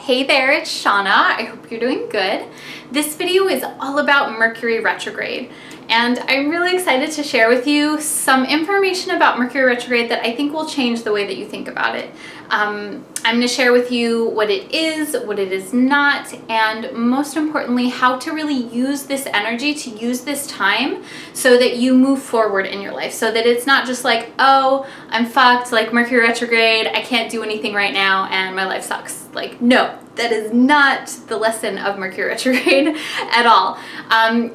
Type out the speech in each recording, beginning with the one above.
Hey there, it's Shauna. I hope you're doing good. This video is all about Mercury retrograde, and I'm really excited to share with you some information about Mercury retrograde that I think will change the way that you think about it. I'm going to share with you what it is not, and most importantly, how to really use this energy, to use this time so that you move forward in your life, so that it's not just like, oh, I'm fucked, like Mercury retrograde, I can't do anything right now and my life sucks. Like, no, that is not the lesson of Mercury retrograde at all.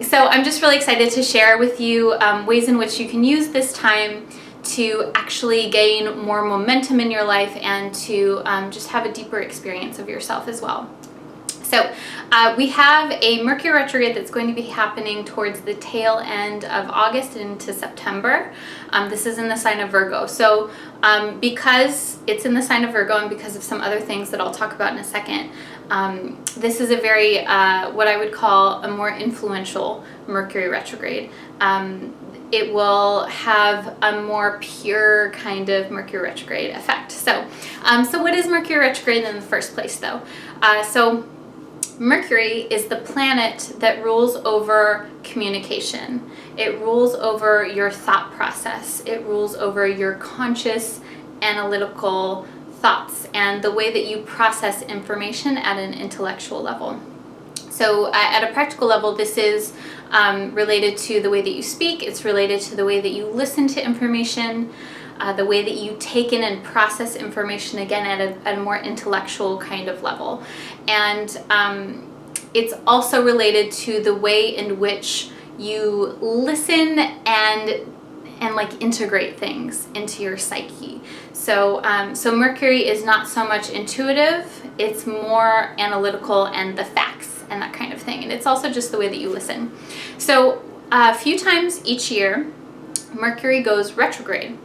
So I'm just really excited to share with you ways in which you can use this time to actually gain more momentum in your life and to just have a deeper experience of yourself as well. So we have a Mercury retrograde that's going to be happening towards the tail end of August into September. This is in the sign of Virgo. So because it's in the sign of Virgo and because of some other things that I'll talk about in a second, this is a very, what I would call a more influential Mercury retrograde. It will have a more pure kind of Mercury retrograde effect. So what is Mercury retrograde in the first place though? So Mercury is the planet that rules over communication. It rules over your thought process. It rules over your conscious, analytical thoughts and the way that you process information at an intellectual level. So at a practical level, this is related to the way that you speak. It's related to the way that you listen to information, the way that you take in and process information, again, at a more intellectual kind of level. And it's also related to the way in which you listen and like integrate things into your psyche. So Mercury is not so much intuitive, it's more analytical and the facts and that kind of thing. And it's also just the way that you listen. So a few times each year, Mercury goes retrograde.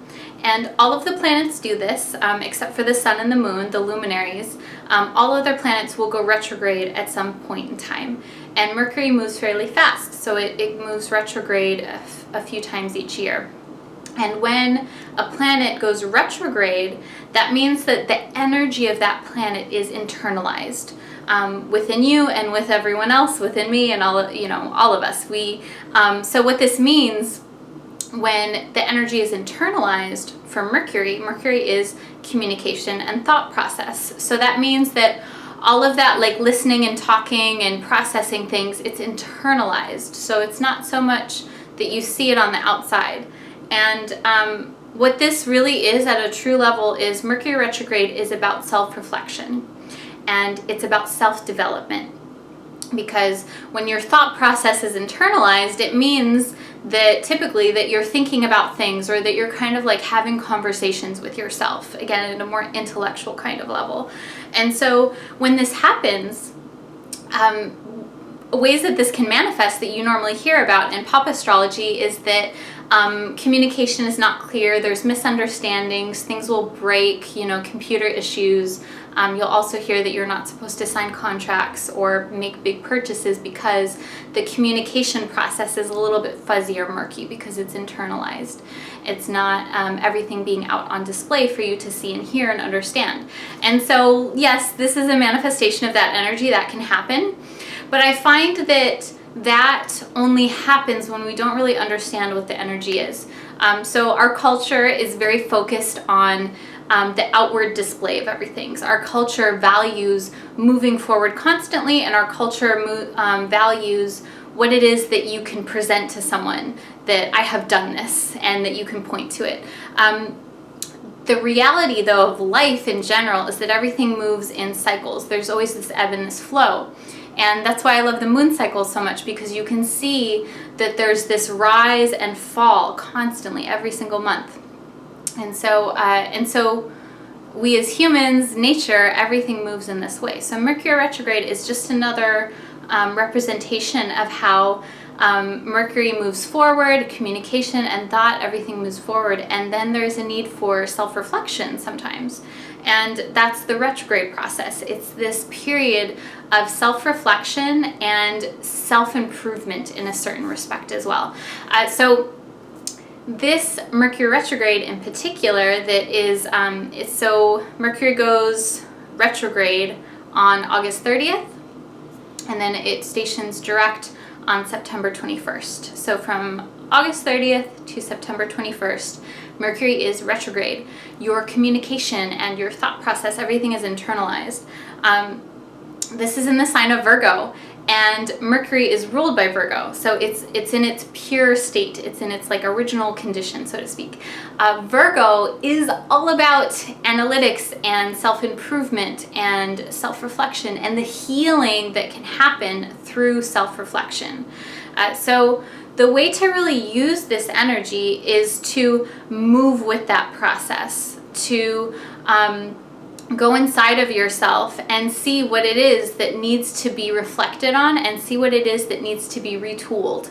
And all of the planets do this, except for the sun and the moon, the luminaries. All other planets will go retrograde at some point in time. And Mercury moves fairly fast, so it moves retrograde a few times each year. And when a planet goes retrograde, that means that the energy of that planet is internalized within you and with everyone else, within me and all of us. So what this means, when the energy is internalized for Mercury, Mercury is communication and thought process. So that means that all of that, like listening and talking and processing things, it's internalized. So it's not so much that you see it on the outside. And what this really is at a true level is Mercury retrograde is about self-reflection, and it's about self-development. Because when your thought process is internalized, it means that typically that you're thinking about things, or that you're kind of like having conversations with yourself, again, at a more intellectual kind of level. And so when this happens, ways that this can manifest that you normally hear about in pop astrology is that communication is not clear, there's misunderstandings, things will break, computer issues. You'll also hear that you're not supposed to sign contracts or make big purchases because the communication process is a little bit fuzzy or murky because it's internalized. It's not everything being out on display for you to see and hear and understand. And so, yes, this is a manifestation of that energy that can happen, but I find that only happens when we don't really understand what the energy is. So our culture is very focused on the outward display of everything. So our culture values moving forward constantly, and our culture values what it is that you can present to someone, that I have done this, and that you can point to it. The reality, though, of life in general is that everything moves in cycles. There's always this ebb and this flow. And that's why I love the moon cycle so much, because you can see that there's this rise and fall constantly every single month. And so we as humans, nature, everything moves in this way. So Mercury retrograde is just another representation of how Mercury moves forward, communication and thought, everything moves forward. And then there's a need for self-reflection sometimes. And that's the retrograde process. It's this period of self-reflection and self-improvement in a certain respect as well. So this Mercury retrograde in particular, that is, so Mercury goes retrograde on August 30th, and then it stations direct on September 21st. So from August 30th to September 21st, Mercury is retrograde. Your communication and your thought process, everything is internalized. This is in the sign of Virgo, and Mercury is ruled by Virgo, so it's in its pure state. It's in its like original condition, so to speak. Virgo is all about analytics and self-improvement and self-reflection and the healing that can happen through self-reflection. So the way to really use this energy is to move with that process, to go inside of yourself and see what it is that needs to be reflected on and see what it is that needs to be retooled.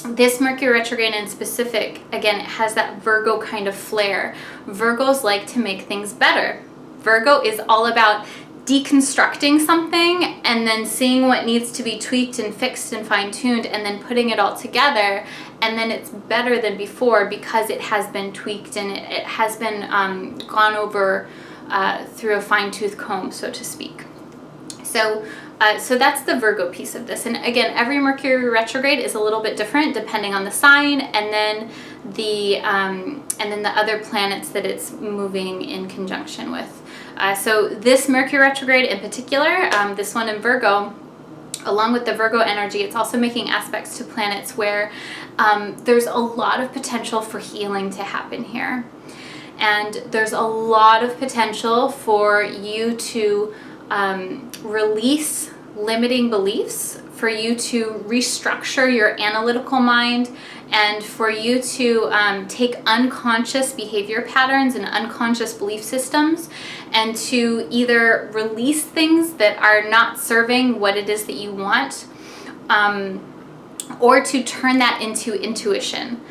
This Mercury retrograde in specific, again, it has that Virgo kind of flair. Virgos like to make things better. Virgo is all about deconstructing something and then seeing what needs to be tweaked and fixed and fine-tuned and then putting it all together, and then it's better than before because it has been tweaked and it has been gone over through a fine-tooth comb, so to speak. So that's the Virgo piece of this. And again, every Mercury retrograde is a little bit different depending on the sign and then the other planets that it's moving in conjunction with. So this Mercury retrograde in particular, this one in Virgo, along with the Virgo energy, it's also making aspects to planets where there's a lot of potential for healing to happen here. And there's a lot of potential for you to release limiting beliefs, for you to restructure your analytical mind, and for you to take unconscious behavior patterns and unconscious belief systems and to either release things that are not serving what it is that you want, or to turn that into intuition.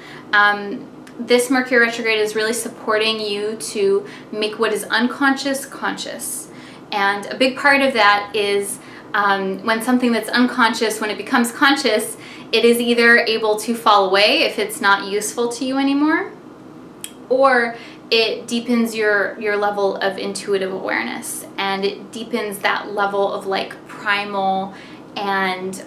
This Mercury retrograde is really supporting you to make what is unconscious conscious. And a big part of that is when something that's unconscious, when it becomes conscious, it is either able to fall away if it's not useful to you anymore, or it deepens your level of intuitive awareness, and it deepens that level of like primal and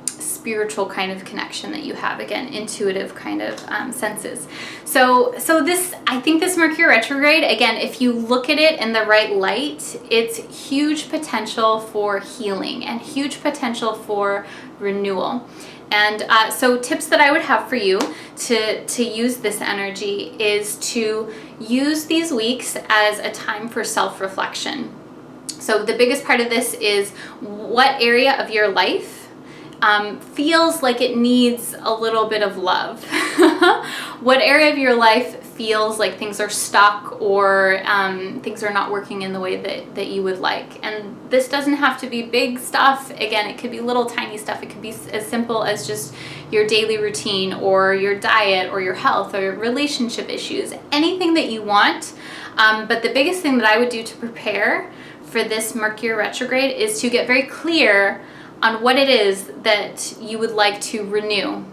spiritual kind of connection that you have, again, intuitive kind of senses. So this, I think this Mercury retrograde, again, if you look at it in the right light, it's huge potential for healing and huge potential for renewal. And so tips that I would have for you to use this energy is to use these weeks as a time for self-reflection. So the biggest part of this is what area of your life feels like it needs a little bit of love. What area of your life feels like things are stuck or things are not working in the way that you would like. And this doesn't have to be big stuff. Again, it could be little tiny stuff. It could be as simple as just your daily routine or your diet or your health or relationship issues, anything that you want. But the biggest thing that I would do to prepare for this Mercury retrograde is to get very clear on what it is that you would like to renew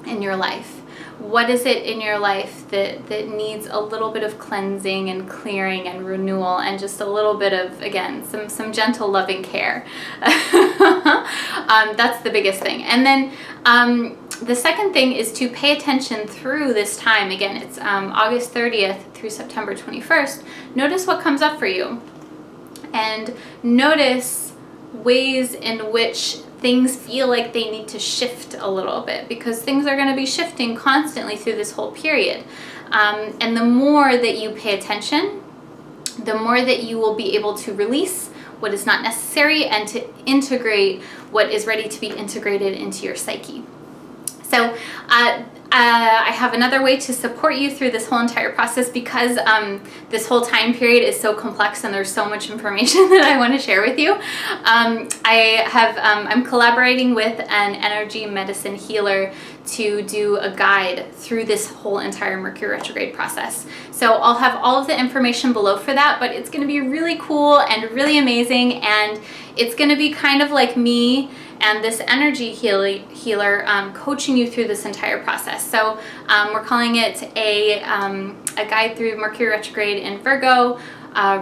in your life. What is it in your life that needs a little bit of cleansing and clearing and renewal and just a little bit of, again, some gentle loving care. That's the biggest thing. And then the second thing is to pay attention through this time. Again, it's August 30th through September 21st. Notice what comes up for you. And notice ways in which things feel like they need to shift a little bit, because things are going to be shifting constantly through this whole period. And the more that you pay attention, the more that you will be able to release what is not necessary and to integrate what is ready to be integrated into your psyche. So I have another way to support you through this whole entire process, because this whole time period is so complex and there's so much information that I want to share with you. I'm collaborating with an energy medicine healer to do a guide through this whole entire Mercury retrograde process. So I'll have all of the information below for that, but it's going to be really cool and really amazing, and it's going to be kind of like me and this energy healer coaching you through this entire process. So we're calling it a guide through Mercury retrograde in Virgo,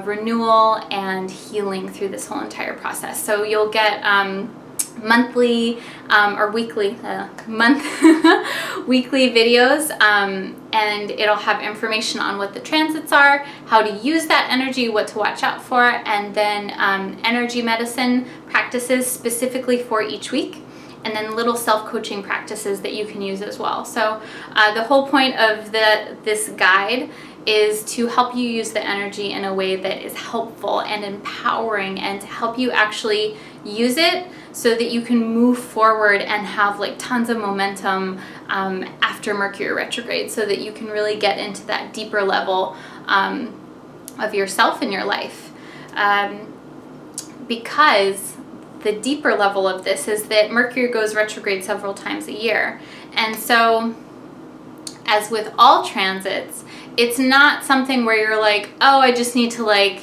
renewal and healing through this whole entire process. So you'll get monthly or weekly weekly videos, and it'll have information on what the transits are, how to use that energy, what to watch out for, and then energy medicine practices specifically for each week, and then little self-coaching practices that you can use as well. So the whole point of this guide is to help you use the energy in a way that is helpful and empowering, and to help you actually use it so that you can move forward and have like tons of momentum after Mercury retrograde, so that you can really get into that deeper level of yourself in your life. Because the deeper level of this is that Mercury goes retrograde several times a year. And so, as with all transits, it's not something where you're like, oh, I just need to like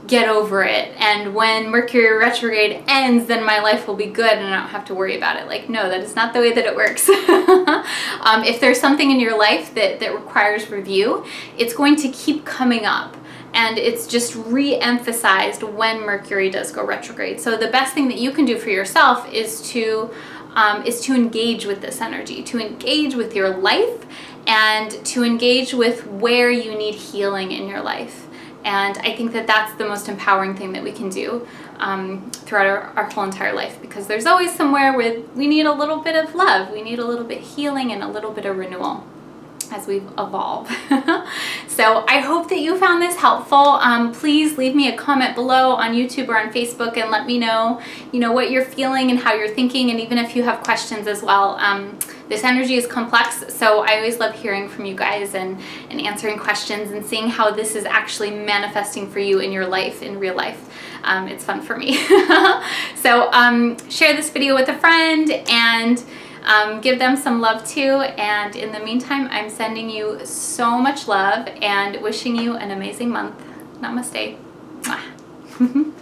get over it, and when Mercury retrograde ends, then my life will be good and I don't have to worry about it. Like, no, that is not the way that it works. If there's something in your life that requires review, it's going to keep coming up, and it's just re-emphasized when Mercury does go retrograde. So the best thing that you can do for yourself is to engage with this energy, to engage with your life, and to engage with where you need healing in your life. And I think that that's the most empowering thing that we can do throughout our whole entire life, because there's always somewhere where we need a little bit of love, we need a little bit of healing and a little bit of renewal as we evolve. So I hope that you found this helpful. Please leave me a comment below on YouTube or on Facebook and let me know, what you're feeling and how you're thinking, and even if you have questions as well. This energy is complex, so I always love hearing from you guys and answering questions and seeing how this is actually manifesting for you in your life, in real life. It's fun for me. So share this video with a friend and give them some love too. And in the meantime, I'm sending you so much love and wishing you an amazing month. Namaste. Mwah.